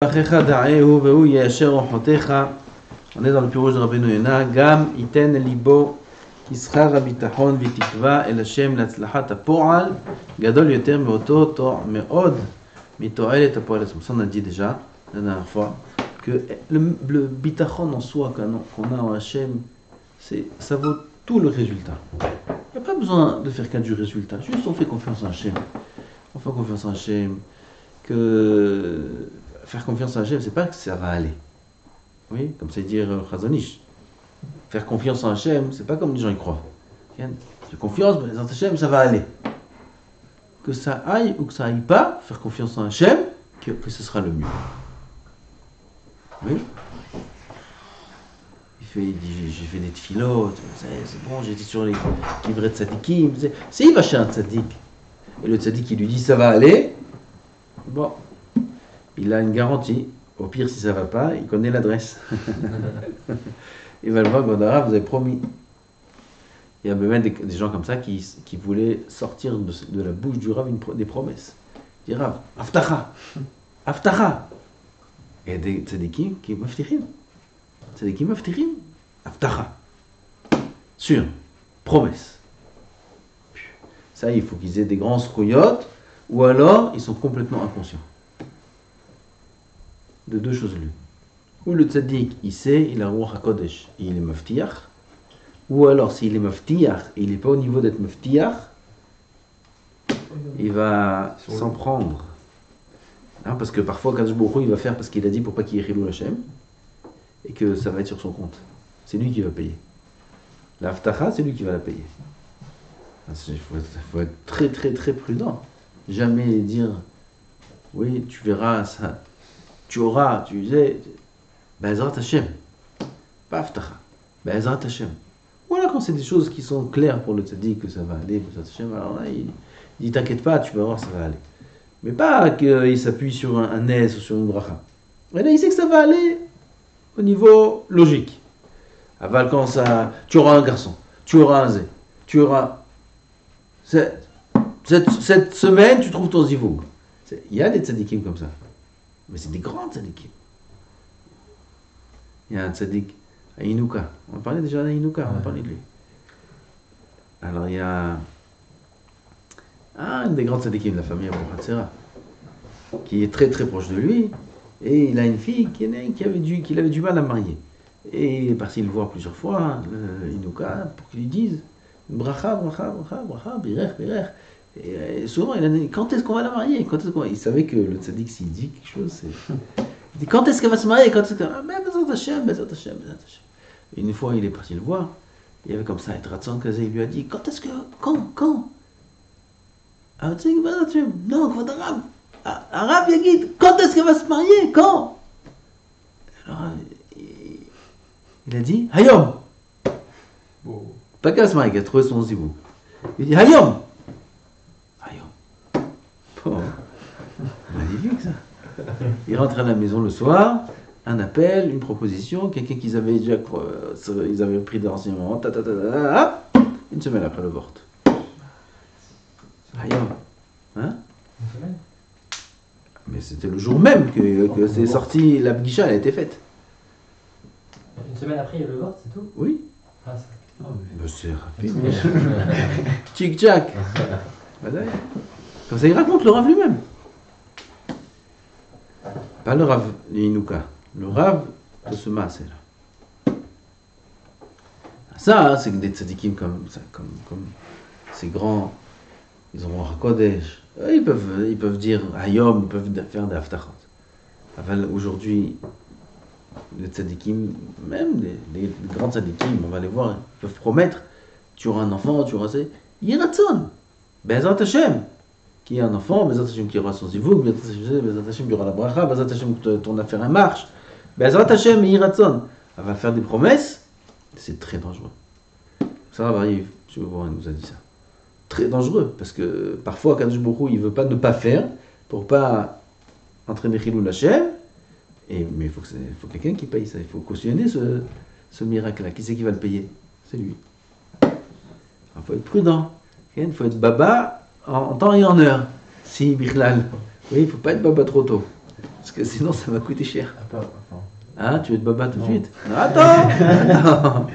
On est dans le pirouge de Rabbeinu Yonah. Gam iten libo yisrar habitachon v'tikva el Hashem l'atzlachat ha'po'al gadol yoter me'od mito'elet ha'po'al עצמו. Ça on a dit déjà la dernière fois que le bitachon en soi qu'on a en Hashem, ça vaut tout le résultat. Il n'y a pas besoin de faire qu'un du résultat. Juste on fait confiance en Hashem. On fait confiance en Hashem. Que faire confiance en Hashem, c'est pas que ça va aller. Oui, comme c'est dire Chazon Ish. Faire confiance en Hashem, c'est pas comme les gens y croient. J'ai confiance, mais les Hashem, ça va aller. Que ça aille ou que ça aille pas, faire confiance en Hashem, que ce sera le mieux. Oui. Il dit, j'ai fait des tfilotes, c'est bon, j'étais sur les livrets de tzadikim. C'est il va chez un tzadik. Et le tzadik, il lui dit, ça va aller. Bon, il a une garantie. Au pire, si ça va pas, il connaît l'adresse. Il va le voir, Godara, vous avez promis. Il y a même des gens comme ça qui voulaient sortir de la bouche du Rav des promesses. Il dit Rav, Aftacha, Aftacha. Et il y a des tzadikim qui maftirim. Tzadikim maftirim, Aftacha. Sûr, promesse. Ça, il faut qu'ils aient des grands scrouillottes. Ou alors, ils sont complètement inconscients. De deux choses l'une. Ou le tzaddik, il sait, il a Ruach HaKodesh, et il est maftiach. Ou alors, s'il est maftiach, et il n'est pas au niveau d'être maftiach, il va s'en prendre. Hein, parce que parfois, Kadosh Baruch Hu, il va faire parce qu'il a dit pour pas qu'il y ait Chilul Hashem, et que ça va être sur son compte. C'est lui qui va payer. L'aftacha, c'est lui qui va la payer. Il faut être très très très prudent. Jamais dire, oui, tu verras ça, tu auras, tu sais, Be'ezrat Hashem, pas Aftacha, Be'ezrat Hashem. Voilà, quand c'est des choses qui sont claires pour le tzaddik, que ça va aller, Be'ezrat Hashem, alors là, il dit, t'inquiète pas, tu vas voir, ça va aller. Mais pas qu'il s'appuie sur un nes ou sur une bracha. Et là, il sait que ça va aller au niveau logique. Aval, quand ça, tu auras un garçon, tu auras un zé, tu auras... Cette semaine, tu trouves ton zivoug. Il y a des tzadikim comme ça. Mais c'est des grands tzadikim. Il y a un tzadik à Inuka. On parlait déjà d'Inuka, on a parlé de lui. Alors il y a un des grands tzadikim de la famille Abu Hatzera, qui est très très proche de lui. Et il a une fille qu'il avait du mal à marier. Et il est parti le voir plusieurs fois, Inuka, pour qu'il lui dise bracha, bracha, bracha, bracha, birech, birech. Et souvent, il a dit, quand est-ce qu'on va la marier? Il savait que le tzaddik, s'il dit quelque chose, c'est... Il dit, quand est-ce qu'elle va se marier? Quand est-ce qu'elle... Ah, mais Bezrat Hashem, Bezrat Hashem, Bezrat Hashem. Et une fois, il est parti le voir. Il y avait comme ça, et Ratzon Kazé, il lui a dit, quand est-ce que... Quand Ah, tu sais, Bezrat Hashem, non, Kvod Arav. Arav Yagid, quand est-ce qu'elle va se marier? Quand? Alors, il a dit, Hayom. Pas qu'elle se marie, qu'elle a trouvé son zibou. Il dit, Hayom. Oh, magnifique ça. Il rentre à la maison le soir, un appel, une proposition, quelqu'un qu'ils avaient déjà ils avaient pris des renseignements, une semaine après le vort. Hein? Mais c'était le jour même que c'est sorti, la bguicha elle a été faite. Une semaine après il y a le vort, c'est tout? Oui. Ah, c'est rapide. Tchic-tchac. Comme ça, il raconte le Rav lui-même. Pas le Rav Inuka, le Rav de ce maasé-là. Ça, c'est des tzadikim comme ces grands, ils ont un Kodesh. Ils peuvent dire Hayom, ils peuvent faire des Aftachot. Aujourd'hui, les tzadikim, même les grands tzadikim, on va les voir, ils peuvent promettre tu auras un enfant, tu auras... Yiratzon, Be'ezrat Hashem. Qui est un enfant, Bezrat Hashem qui aura son zivoug, Bezrat Hashem qui aura la bracha, Bezrat Hashem que ton affaire elle marche, Bezrat Hashem et Yiratzon. Elle va faire des promesses, c'est très dangereux. Ça va arriver, je vous voir, il nous a dit ça. Très dangereux, parce que parfois Kadosh Baruch Hu, il ne veut pas ne pas faire, pour ne pas entraîner Chilul Hashem, mais il faut quelqu'un qui paye ça, il faut cautionner ce miracle-là. Qui c'est qui va le payer? C'est lui. Il faut être prudent, il faut être baba, en temps et en heure, si Bichlal. Oui, il ne faut pas être baba trop tôt. Parce que sinon, ça va coûter cher. Enfin, Hein, tu veux être baba tout de Non. suite? Attends.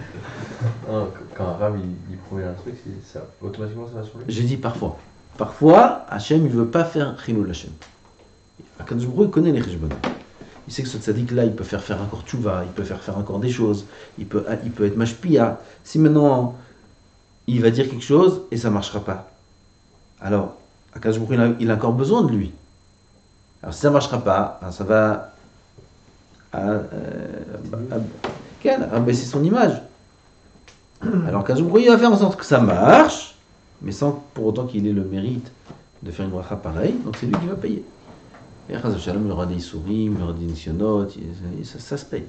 non, quand un rab il promet un truc, ça, automatiquement ça va sur lui. J'ai dit parfois. Parfois, Hachem, il ne veut pas faire Chilul Hachem. Akadosh Baruch Hu, il connaît les Cheshbon. Il sait que ce tzaddik-là, il peut faire encore tchouva, il peut faire encore des choses, il peut être mashpia. Si maintenant, il va dire quelque chose et ça ne marchera pas, alors, Akadosh Baruch Hu, il a encore besoin de lui. Alors, si ça ne marchera pas, ça va abaisser son image. Alors, Akadosh Baruch Hu, il va faire en sorte que ça marche, mais sans pour autant qu'il ait le mérite de faire une bracha pareille, donc c'est lui qui va payer. Et Chaz Shalom, il y aura des sourim, il y aura des nisyonotes, ça se paye.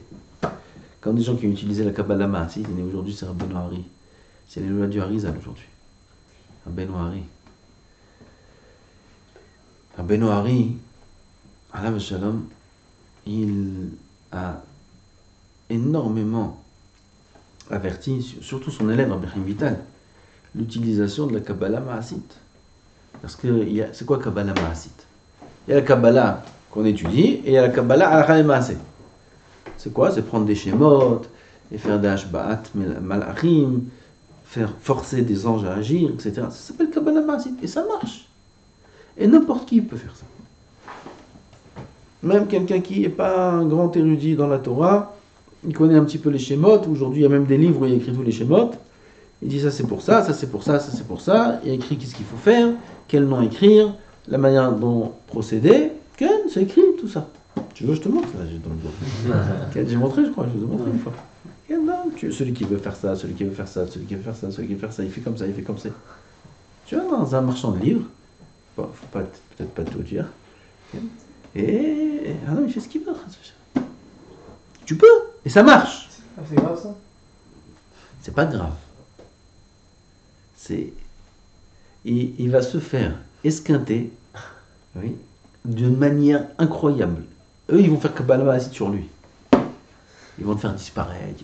Comme des gens qui ont utilisé la Kabbalah Ma'asit, aujourd'hui c'est Rabbeinu Hari. C'est les lois du Harizal aujourd'hui. Rabbeinu Hari. Rabbeinu Hari, Alav Shalom, il a énormément averti, surtout son élève Rabbi Chaim Vital, l'utilisation de la Kabbalah Ma'asit. Parce que c'est quoi Kabbalah Ma'asit? Il y a la Kabbalah qu'on étudie et il y a la Kabbalah Halakha Ma'aseh. C'est quoi? C'est prendre des Shemot et faire des Hashba'at Malachim, faire forcer des anges à agir, etc. Ça s'appelle Kabbalah Ma'asit et ça marche. Et n'importe qui peut faire ça. Même quelqu'un qui n'est pas un grand érudit dans la Torah, il connaît un petit peu les Shemot. Aujourd'hui, il y a même des livres où il y a écrit tous les Shemot. Il dit ça c'est pour ça, ça c'est pour ça, ça c'est pour ça. Il y a écrit qu'est-ce qu'il faut faire, quel nom écrire, la manière dont procéder. C'est écrit tout ça. Tu veux, je te montre là, j'ai montré, je crois, je vous ai montré une fois. Celui qui veut faire ça, celui qui veut faire ça, celui qui veut faire ça, celui qui veut faire ça, il fait comme ça, il fait comme ça. Tu vois, dans un marchand de livres, bon, faut pas, peut-être pas tout dire. Et non, il fait ce qu'il veut. Tu peux, et ça marche. C'est grave ça? C'est pas grave. Il va se faire esquinter, oui, d'une manière incroyable. Eux, ils vont faire Kabbalah Ma'asit sur lui. Ils vont le faire disparaître.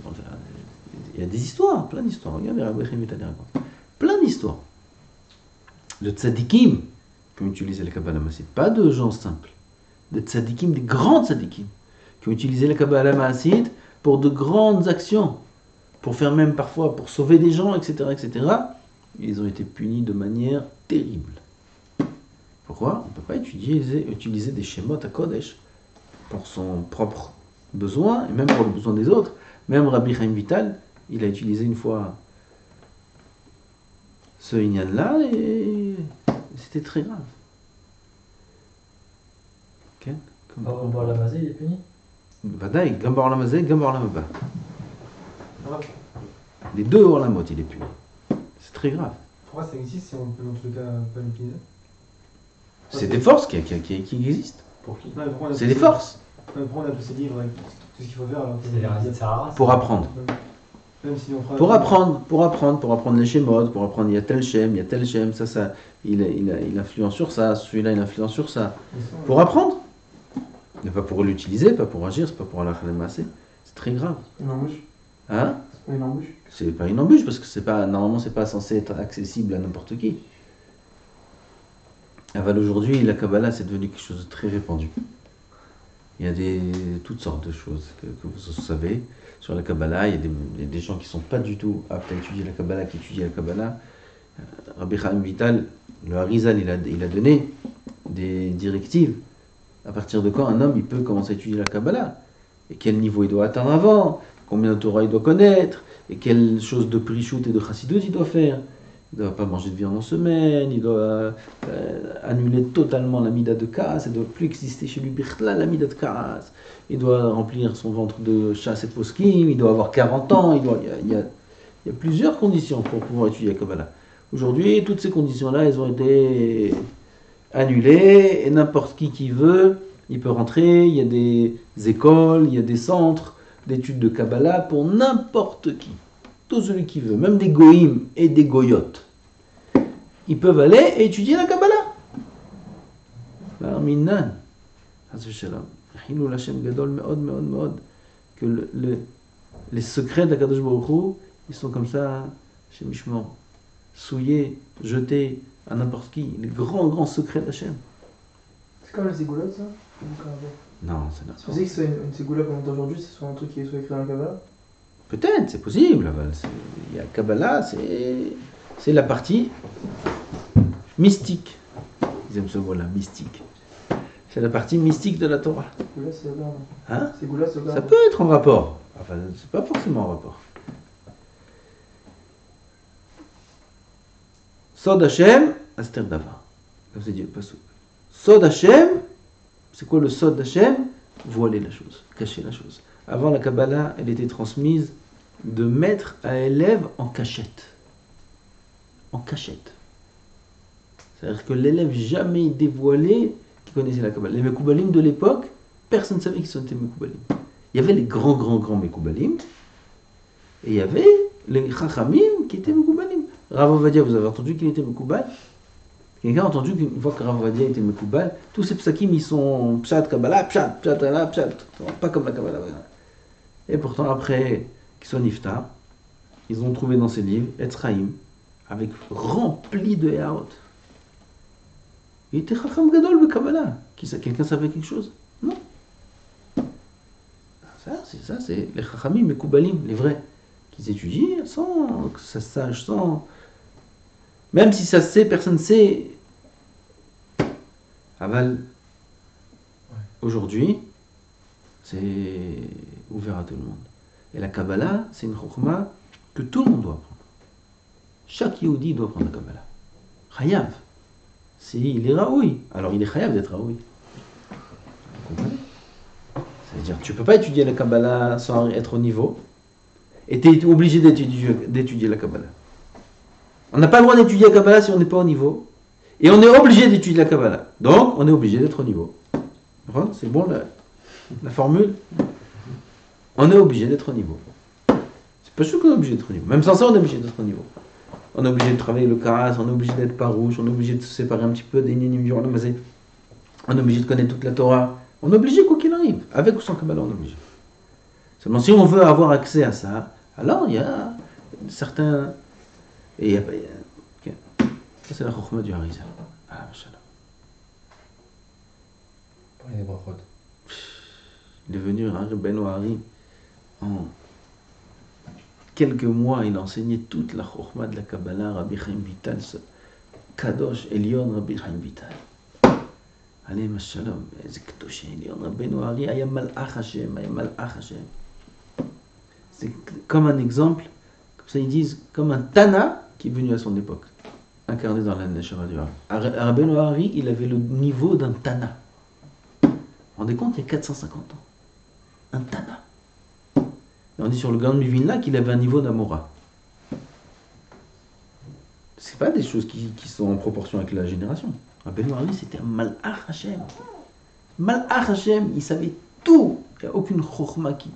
Il y a des histoires, plein d'histoires. Regardez, Rabbi Chaim Vital raconte. Plein d'histoires. De tzadikim qui ont utilisé la Kabbalah Ma'asit. Pas de gens simples. De tzadikim, des grands tzadikim qui ont utilisé la Kabbalah Ma'asit pour de grandes actions. Pour faire même parfois, pour sauver des gens, etc., etc. Ils ont été punis de manière terrible. Pourquoi? On ne peut pas utiliser des Shemot à Kodesh pour son propre besoin, et même pour le besoin des autres. Même Rabbi Chaim Vital, il a utilisé une fois ce Inyan-là, et c'était très grave. Okay? Bar Lamazé, il est puni? Vadaï, Gambar Lamazé, Gambar Lamaba. Les deux Olamot, il est puni. C'est très grave. Pourquoi ça existe si on peut dans tous les cas pas l'utiliser? C'est des forces qui existent. Pour qui? Non, mais pourquoi on a C'est tous des ces- forces. Non, mais pourquoi on a tous ces livres avec tout ce qu'il faut faire alors que C'est des racines de Sahara. Pour apprendre. Même si on fera... Pour apprendre les schémotes, pour apprendre il y a tel schéma, ça, il influence sur ça, celui-là il influence sur ça. Pour apprendre. Mais pas pour l'utiliser, pas pour agir, c'est pas pour aller masser. C'est très grave. Une embûche? Hein? C'est pas une embûche? C'est pas une embûche parce que normalement c'est pas censé être accessible à n'importe qui. Aujourd'hui, la Kabbalah c'est devenu quelque chose de très répandu. Il y a toutes sortes de choses que vous savez sur la Kabbalah. Il y a des gens qui ne sont pas du tout aptes à étudier la Kabbalah, qui étudient la Kabbalah. Rabbi Chaim Vital, le Harizal, il a donné des directives. À partir de quand un homme il peut commencer à étudier la Kabbalah? Et quel niveau il doit atteindre avant? Combien de Torah il doit connaître? Et quelle chose de Prichout et de Chassidut il doit faire? Il ne doit pas manger de viande en semaine, il doit annuler totalement la mida de Kaas, il ne doit plus exister chez lui Birtla, la mida de Kaas. Il doit remplir son ventre de chasse et de poskim, il doit avoir 40 ans, il y a plusieurs conditions pour pouvoir étudier la Kabbalah. Aujourd'hui, toutes ces conditions-là, elles ont été annulées, et n'importe qui veut, il peut rentrer, il y a des écoles, il y a des centres d'études de Kabbalah pour n'importe qui. Tout celui qui veut, même des goïms et des goyotes, ils peuvent aller et étudier la Kabbalah. Que les secrets de la Kadosh Baruch Hu, ils sont comme ça, chez Mishmor, souillés, jetés à n'importe qui. Les grands secrets d'Hachem. C'est comme les égoulottes ça? Non, c'est C'est possible que ce soit une ségoula comme on entend aujourd'hui, ce soit un truc qui soit écrit dans le Kabbalah? Peut-être, c'est possible. Il y a Kabbalah, c'est la partie mystique. Ils aiment ce mot-là, mystique. C'est la partie mystique de la Torah. Ségoula, c'est Hogar, non? Hein? Ségoula, c'est Hogar. Ça peut être en rapport. Enfin, c'est pas forcément en rapport. Sod Hashem, Aster Dava. Comme c'est dit le pasuk. Sod Hashem, c'est quoi le Sod Hashem? Voiler la chose, cacher la chose. Avant la Kabbalah, elle était transmise de maître à élève en cachette. En cachette. C'est-à-dire que l'élève jamais dévoilé qui connaissait la Kabbalah. Les Mekoubalim de l'époque, personne ne savait qui étaient Mekoubalim. Il y avait les grands Mekoubalim, et il y avait les Chachamim qui étaient Mekoubalim. Rav Ovadia, vous avez entendu qu'il était Mekoubal? Quelqu'un a entendu qu'une fois que Rav Ovadia était Mekoubal, tous ces psakim ils sont Pshat Kabbalah, Pshat, pas comme la Kabbalah. Et pourtant, après qu'ils soient Niftar, ils ont trouvé dans ses livres Etzraïm, avec rempli de Yaot. Il était Chacham Gadol de Kabbalah. Quelqu'un savait quelque chose? Non. Ça, c'est les Chachamim, les Koubalim, les vrais, qui étudient sans que ça sache, sans. Même si ça sait, personne ne sait. Aval, aujourd'hui, c'est ouvert à tout le monde. Et la Kabbalah, c'est une chokhma que tout le monde doit apprendre. Chaque Yehudi doit apprendre la Kabbalah. Chayav. Il est raoui. Alors il est chayav d'être raoui. Vous comprenez? C'est-à-dire, tu ne peux pas étudier la Kabbalah sans être au niveau. Et tu es obligé d'étudier la Kabbalah. On n'a pas le droit d'étudier la Kabbalah si on n'est pas au niveau. Et on est obligé d'étudier la Kabbalah. Donc, on est obligé d'être au niveau. C'est bon la formule? On est obligé d'être au niveau. C'est pas sûr qu'on est obligé d'être au niveau. Même sans ça, on est obligé d'être au niveau. On est obligé de travailler le karas, on est obligé d'être parouche, on est obligé de se séparer un petit peu des ninim du Olamazé. On est obligé de connaître toute la Torah. On est obligé quoi qu'il arrive. Avec ou sans Kabbalah, on est obligé. Seulement si on veut avoir accès à ça, alors il y a certains... Et okay. Ça c'est la chokhma du Harizal. Ah, machallah. Parlez des brachot. Il est venu à Ben Hari en quelques mois, il a enseigné toute la chokhma de la Kabbalah, Rabbi Chaim Vital, ce Kadosh Elion Rabbi Chaim Vital. Allez, machalom, c'est Kadosh Elion Rabbi Hari, Aya Malach Hashem, Aya Malach Hashem. C'est comme un exemple, comme ça ils disent, comme un Tana qui est venu à son époque, incarné dans la Neshama du Hari. Rabbi Hari, il avait le niveau d'un Tana. Vous vous rendez compte, il y a 450 ans. Un Tana. Et on dit sur le Gaon Mivilna qu'il avait un niveau d'Amora. C'est pas des choses qui sont en proportion avec la génération. Rabbi Hari, c'était un Malach Hashem. Malach Hashem, il savait tout. Il n'y a aucune chokhma qui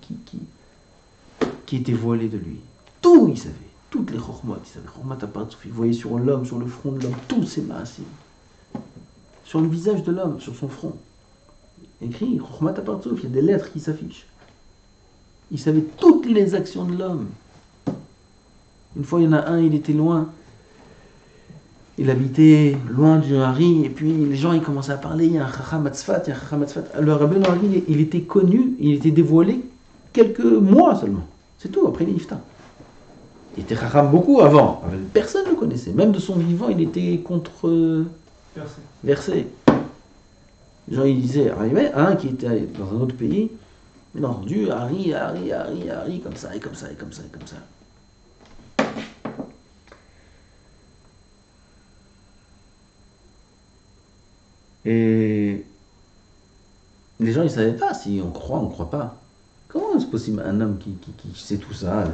était voilée de lui. Tout, il savait. Toutes les chokhmot, il savait. Chokhmat Apartsouf, il voyait sur l'homme, sur le front de l'homme, tous ces maasim. Sur le visage de l'homme, sur son front. Écrit, Chokhmat Apartsouf, il y a des lettres qui s'affichent. Il savait toutes les actions de l'homme. Une fois, il y en a un, il était loin. Il habitait loin du Hari, et puis les gens ils commençaient à parler, il y a un Chacham Atzfat, il y a un Chacham Atzfat. Alors Rabbi Hari, il était connu, il était dévoilé quelques mois seulement. C'est tout, après les Nifta. Il était Chacham beaucoup avant, personne ne le connaissait. Même de son vivant, il était versé. Les gens ils disaient, il y avait un qui était dans un autre pays, il a entendu Hari, comme ça, et comme ça, et comme ça, et comme ça. Et les gens, ils ne savaient pas si on croit ou on ne croit pas. Comment est-ce possible un homme qui sait tout ça?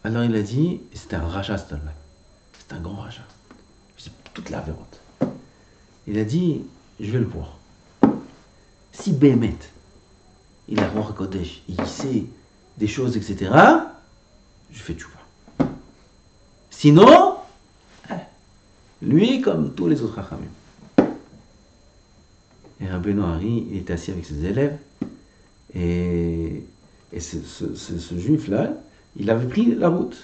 Alors il a dit, et c'était un rachat cet homme-là. C'était un grand rachat. C'est toute la vérote. Il a dit, je vais le voir. Si Bémet, il a roi Kodesh, il sait des choses, etc., je fais tchouva. Sinon, lui, comme tous les autres Chachamim. Et Rabbi Hari, il était assis avec ses élèves, et ce juif-là, il avait pris la route.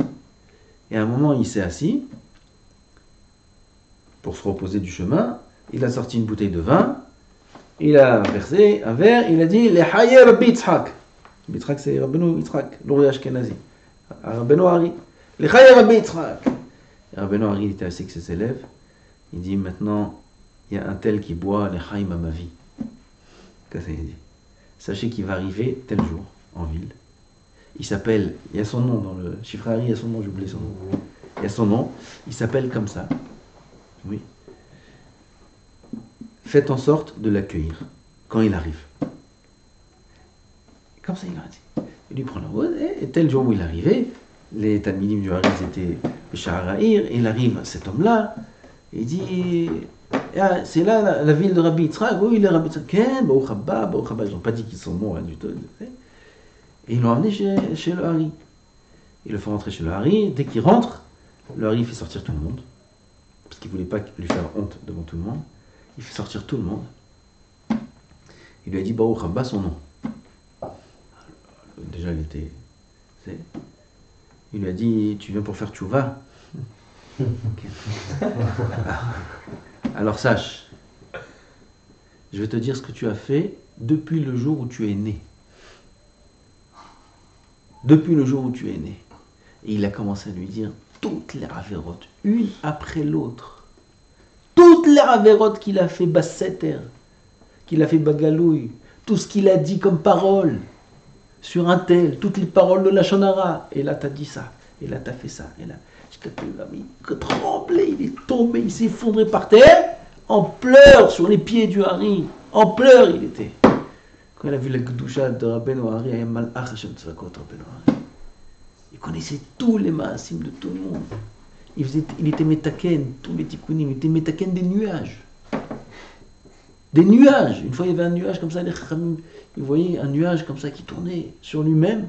Et à un moment, il s'est assis, pour se reposer du chemin, il a sorti une bouteille de vin, Il a versé un verre, il a dit les Haye Rabbi Yitzhak. Rabbi Yitzhak, c'est Rabbeinu Yitzhak, l'Uri Ashkenazi. Rabbeinu Hari. Les Haye Rabbi Yitzhak. Et Rabbeinu Hari, il était assis avec ses élèves. Il dit maintenant, il y a un tel qui boit les Haïm à ma vie. Qu'est-ce qu'il dit? Sachez qu'il va arriver tel jour en ville. Il s'appelle, il y a son nom dans le chiffre Hari, il y a son nom, j'ai oublié son nom. Il y a son nom, il s'appelle comme ça. Oui. Faites en sorte de l'accueillir quand il arrive. Comme ça, il a dit. Il lui prend la route, et tel jour où il arrivait, les Talmidim du Hari étaient le Shaharaïr, et il arrive cet homme-là, et il dit ah, c'est là la ville de Rabbi Yitzhak, oui, il est Rabbi Yitzhak, Baruch Haba, ils n'ont pas dit qu'ils sont morts rien du tout. Et ils l'ont emmené chez le Hari. Il le fait rentrer chez le Hari, dès qu'il rentre, le Hari fait sortir tout le monde, parce qu'il ne voulait pas lui faire honte devant tout le monde. Il fait sortir tout le monde. Il lui a dit Baruch Haba, son nom. Déjà, il était. Il lui a dit tu viens pour faire tchouva. Alors sache, je vais te dire ce que tu as fait depuis le jour où tu es né. Depuis le jour où tu es né. Et il a commencé à lui dire toutes les ravérotes, une après l'autre. Toutes les ravérotes qu'il a fait basseter, qu'il a fait bagalouille, tout ce qu'il a dit comme parole sur un tel, toutes les paroles de la Shonara. Et là, t'as dit ça, et là, t'as fait ça, et là, jusqu'à que l'ami tremblait, il est tombé, il s'est effondré par terre, en pleurs sur les pieds du Hari, en pleurs il était. Quand il a vu la Gdusha de Rabbeinu Hari, il y a Malach Hashem Tzvakot Rabbeinu Hari. Il connaissait tous les maasim de tout le monde. Il était métaken, tous les tikkunim, il était métaken des nuages. Des nuages. Une fois, il y avait un nuage comme ça, il voyait un nuage comme ça qui tournait sur lui-même.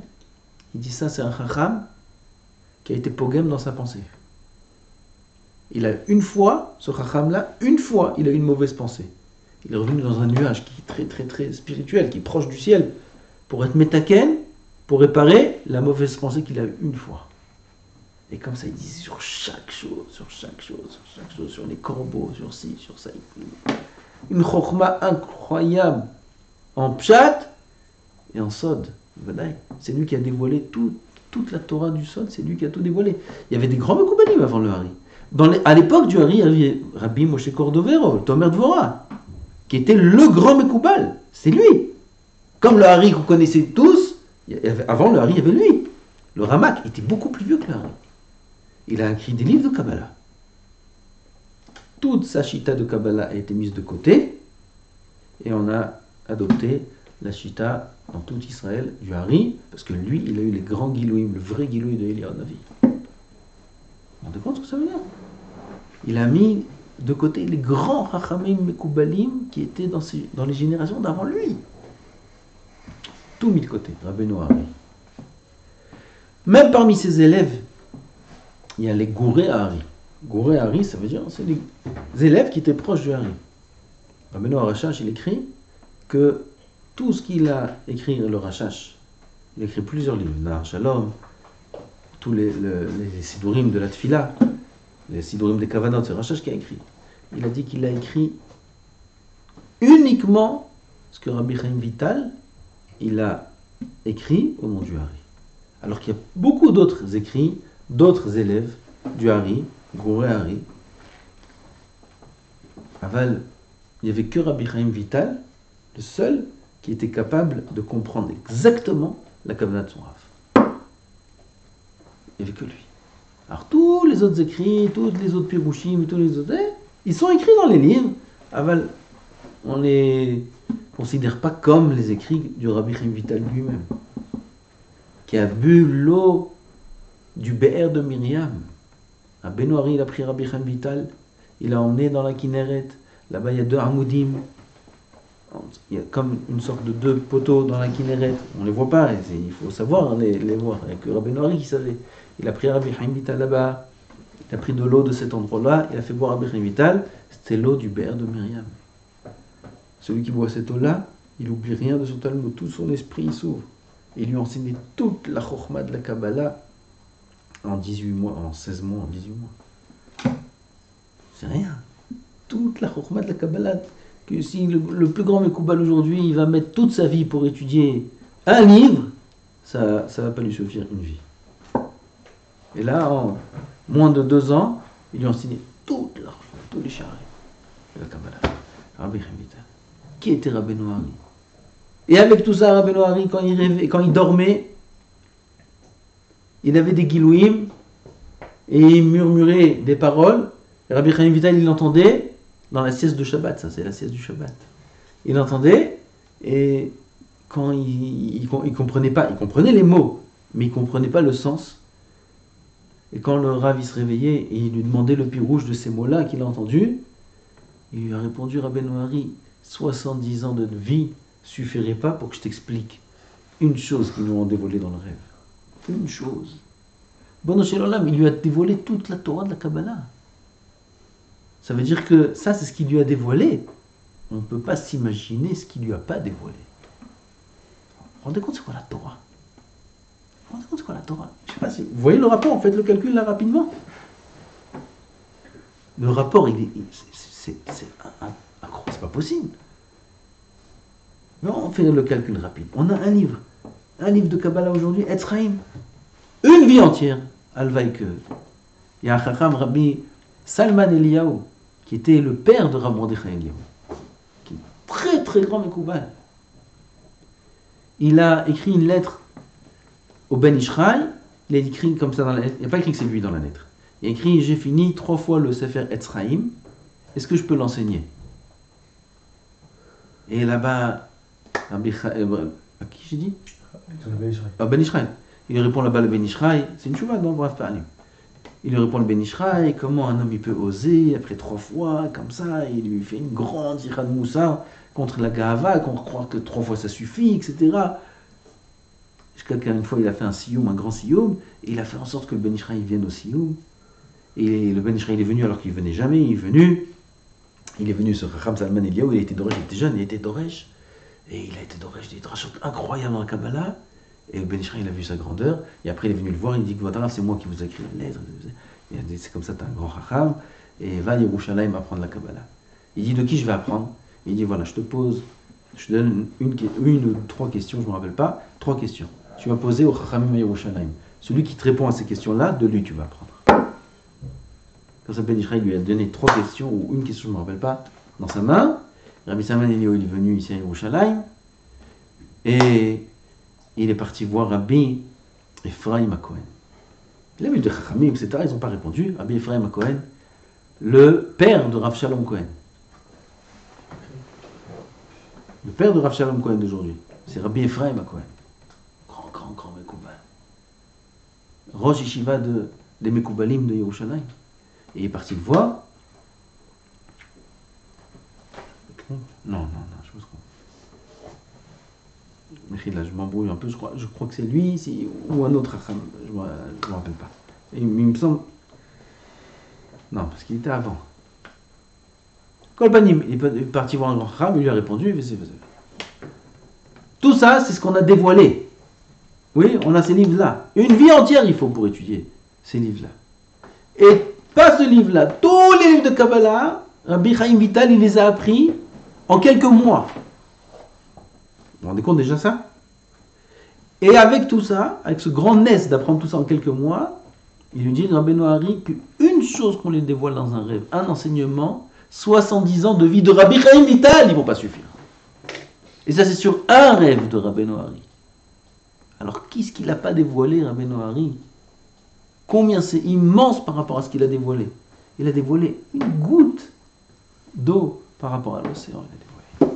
Il dit ça, c'est un chacham qui a été pogem dans sa pensée. Il a une fois, ce chacham-là, une fois, il a eu une mauvaise pensée. Il est revenu dans un nuage qui est très, très, très spirituel, qui est proche du ciel, pour être métaken, pour réparer la mauvaise pensée qu'il a eue une fois. Et comme ça, il dit sur chaque chose, sur chaque chose, sur chaque chose, sur les corbeaux, sur ci, sur ça. Une chokhma incroyable en pshat et en sod. C'est lui qui a dévoilé toute la Torah du sod, c'est lui qui a tout dévoilé. Il y avait des grands mekoubalim avant le Hari. À l'époque du Hari, il y avait Rabbi Moshe Cordovero, Tomer Dvora, qui était le grand mekoubal. C'est lui. Comme le Hari qu'on connaissait tous, avant le Hari, il y avait lui. Le Ramak était beaucoup plus vieux que le Hari. Il a écrit des livres de Kabbalah. Toute sa chita de Kabbalah a été mise de côté et on a adopté la chita dans tout Israël du Hari, parce que lui, il a eu les grands gilouim, le vrai gilouim de Eliyahu Navi. Vous vous rendez compte ce que ça veut dire? Il a mis de côté les grands Chachamim Mekoubalim qui étaient dans les générations d'avant lui. Tout mis de côté, Rabbeinu Hari. Même parmi ses élèves, il y a les Gouré Hari. Gouré Hari, ça veut dire c'est les élèves qui étaient proches du Hari. Rabbeinu Arachash, il écrit que tout ce qu'il a écrit, le Rachash, il a écrit plusieurs livres, Nahar Shalom, tous les Sidurim de la Tfila, les Sidurim des Kavanot, c'est Rachash qui a écrit. Il a dit qu'il a écrit uniquement ce que Rabbi Chaim Vital, il a écrit au nom du Hari. Alors qu'il y a beaucoup d'autres écrits, d'autres élèves du Hari, Gouré Hari. Aval, il n'y avait que Rabbi Chaim Vital, le seul qui était capable de comprendre exactement la Kavanah de son Rav. Il n'y avait que lui. Alors tous les autres écrits, tous les autres Pirushim, tous les autres, ils sont écrits dans les livres. Aval, on ne les considère pas comme les écrits du Rabbi Chaim Vital lui-même, qui a bu l'eau du Be'er de Myriam. Rabbeinu Hari, il a pris Rabbi Chaim Vital, il l'a emmené dans la Kinneret. Là-bas, il y a 2 Hamoudim. Il y a comme une sorte de 2 poteaux dans la Kinneret. On ne les voit pas, il faut savoir les voir. Il n'y a que Rabbeinu Hari qui savait. Il a pris Rabbi Chaim Vital là-bas. Il a pris de l'eau de cet endroit-là. Il a fait boire Rabbi Chaim Vital. C'était l'eau du Be'er de Myriam. Celui qui boit cette eau-là, il n'oublie rien de son Talmud. Tout son esprit s'ouvre. Il lui a enseigné toute la chokhma de la Kabbalah en 18 mois, en 16 mois, en 18 mois. C'est rien. Toute la chokhma de la Kabbalah. que si le plus grand Mekoubal aujourd'hui, il va mettre toute sa vie pour étudier un livre, ça ne va pas lui suffire une vie. Et là, en moins de 2 ans, ils lui ont enseigné tous les charés de la Kabbalah. Rabbi Chaim Vital. Qui était Rabbeinu Hari? Et avec tout ça, Rabbeinu Hari, quand il rêvait, quand il dormait, il avait des gilouim et il murmurait des paroles. Et Rabbi Chaim Vital, il l'entendait dans la sieste de Shabbat, ça c'est la sieste du Shabbat. Il l'entendait et quand il comprenait pas, il comprenait les mots, mais il comprenait pas le sens. Et quand le Rav il se réveillait et il lui demandait le pirouge de ces mots-là qu'il a entendus, il lui a répondu, Rabbeinu Hari, 70 ans de vie suffirait pas pour que je t'explique une chose qu'ils nous ont dévoilée dans le rêve. Une chose. Bon, il lui a dévoilé toute la Torah de la Kabbalah. Ça veut dire que ça, c'est ce qu'il lui a dévoilé. On ne peut pas s'imaginer ce qu'il lui a pas dévoilé. Vous vous rendez compte c'est quoi la Torah? Vous vous rendez compte c'est quoi la Torah? Je sais pas si... Vous voyez le rapport, faites le calcul là rapidement. Le rapport, c'est pas possible. Mais on fait le calcul rapide. On a un livre de Kabbalah aujourd'hui, Etzraïm. Une vie entière. Alvaïke. Il y a un Chacham Rabbi Salman Eliyahu, qui était le père de Rav Mordechai Eliyahu, qui est très très grand Mekoubal. Il a écrit une lettre au Ben Ishraï. Il a écrit comme ça dans la lettre. Il n'y a pas écrit que c'est lui dans la lettre. Il a écrit: j'ai fini 3 fois le Sefer Etzraïm. Est-ce que je peux l'enseigner? Et là-bas, à qui j'ai dit? Ben Ishraï. Il lui répond là-bas le Ben Ishraï. C'est une chouva, non? Bref, pas lui. Il lui répond le Ben Ishraï, comment un homme il peut oser, après 3 fois, comme ça, il lui fait une grande ira de Moussa contre la Gahava, qu'on croit que 3 fois ça suffit, etc. Jusqu'à qu'une fois il a fait un sioum, un grand sioum, et il a fait en sorte que le Ben Ishraï vienne au sioum. Et le Ben Ishraï il est venu alors qu'il venait jamais, il est venu sur Chacham Salman Eliyahu, il était Doresh, il était jeune, il était Doresh, et il a été Doresh des drachot incroyables dans la Kabbalah. Et le Ben Ishraï, il a vu sa grandeur, et après il est venu le voir, il dit que voilà, c'est moi qui vous ai écrit la lettre. Il a dit, c'est comme ça, t'es un grand Chacham, et va à Yerushalayim apprendre la Kabbalah. Il dit, de qui je vais apprendre? Il dit, voilà, je te donne une ou 3 questions, je ne me rappelle pas, 3 questions. Tu vas poser au Chachamim à Yerushalayim. Celui qui te répond à ces questions-là, de lui tu vas apprendre. Comme ça, Ben Ishraï lui a donné 3 questions, ou une question, je ne me rappelle pas, dans sa main. Rabbi Salman Eliyahu, il est venu ici à Yerushalayim, et il est parti voir Rabbi Ephraim HaKohen. Il a vu des Chachamim, etc. Ils n'ont pas répondu. Rabbi Ephraim HaKohen, le père de Rav Shalom Cohen. Le père de Rav Shalom Cohen d'aujourd'hui, c'est Rabbi Ephraim HaKohen. Grand Mekoubal. Rosh Yeshiva des Mekoubalim de Yerushalayim. Et il est parti le voir. Non, je me trompe. Là, je m'embrouille un peu, je crois que c'est lui ou un autre Chacham, je ne me rappelle pas. Et, il me semble... Non, parce qu'il était avant. Kolpanim, il est parti voir un grand Chacham, il lui a répondu, tout ça, c'est ce qu'on a dévoilé. Oui, on a ces livres-là. Une vie entière, il faut pour étudier ces livres-là. Et pas ce livre-là, tous les livres de Kabbalah, Rabbi Chaim Vital, il les a appris en quelques mois. Vous vous rendez compte déjà ça? Et avec tout ça, avec ce grand nez d'apprendre tout ça en quelques mois, il lui dit, Rabbeinu Hari, qu'une chose qu'on lui dévoile dans un rêve, un enseignement, 70 ans de vie de Rabbi Chaim Vital, ils ne vont pas suffire. Et ça, c'est sur un rêve de Rabbeinu Hari. Alors, qu'est-ce qu'il n'a pas dévoilé, Rabbeinu Hari? Combien c'est immense par rapport à ce qu'il a dévoilé? Il a dévoilé une goutte d'eau par rapport à l'océan. Ça,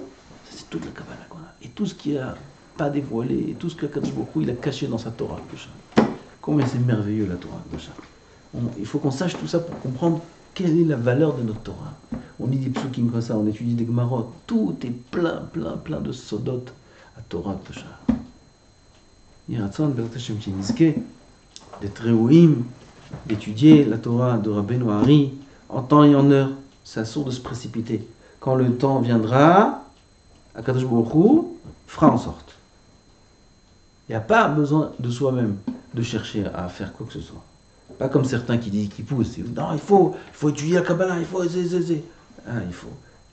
c'est toute la Kabbalah qu'on a. Et tout ce qu'il n'a pas dévoilé, et tout ce que Kadosh Baruch Hu, il a caché dans sa Torah. Combien c'est merveilleux la Torah. Il faut qu'on sache tout ça pour comprendre quelle est la valeur de notre Torah. On lit des psukim comme ça, on étudie des Gemarot. Tout est plein de sodot à Torah. Yiratzon, Be'ezrat Hashem, Shinizke, d'être réouim, d'étudier la Torah de Rabbeinu Hari en temps et en heure. C'est assourd de se précipiter. Quand le temps viendra, Akadosh Baruch Hu fera en sorte. Il n'y a pas besoin de soi-même de chercher à faire quoi que ce soit. Pas comme certains qui disent, qui poussent. Non, il faut étudier la Kabbalah, il faut.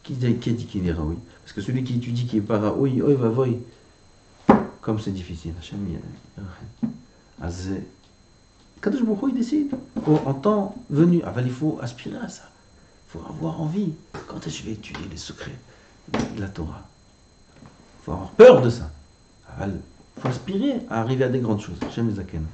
Qui a dit qu'il est raoui? Parce que celui qui étudie qui est pas raoui, oh il va voir. Comme c'est difficile, Hachem, Kadosh Baruch Hu, il décide. En temps venu, il faut aspirer à ça. Il faut avoir envie. Quand est-ce que je vais étudier les secrets de la Torah? Il faut avoir peur de ça. Il faut aspirer à arriver à des grandes choses. Hachem Zaken.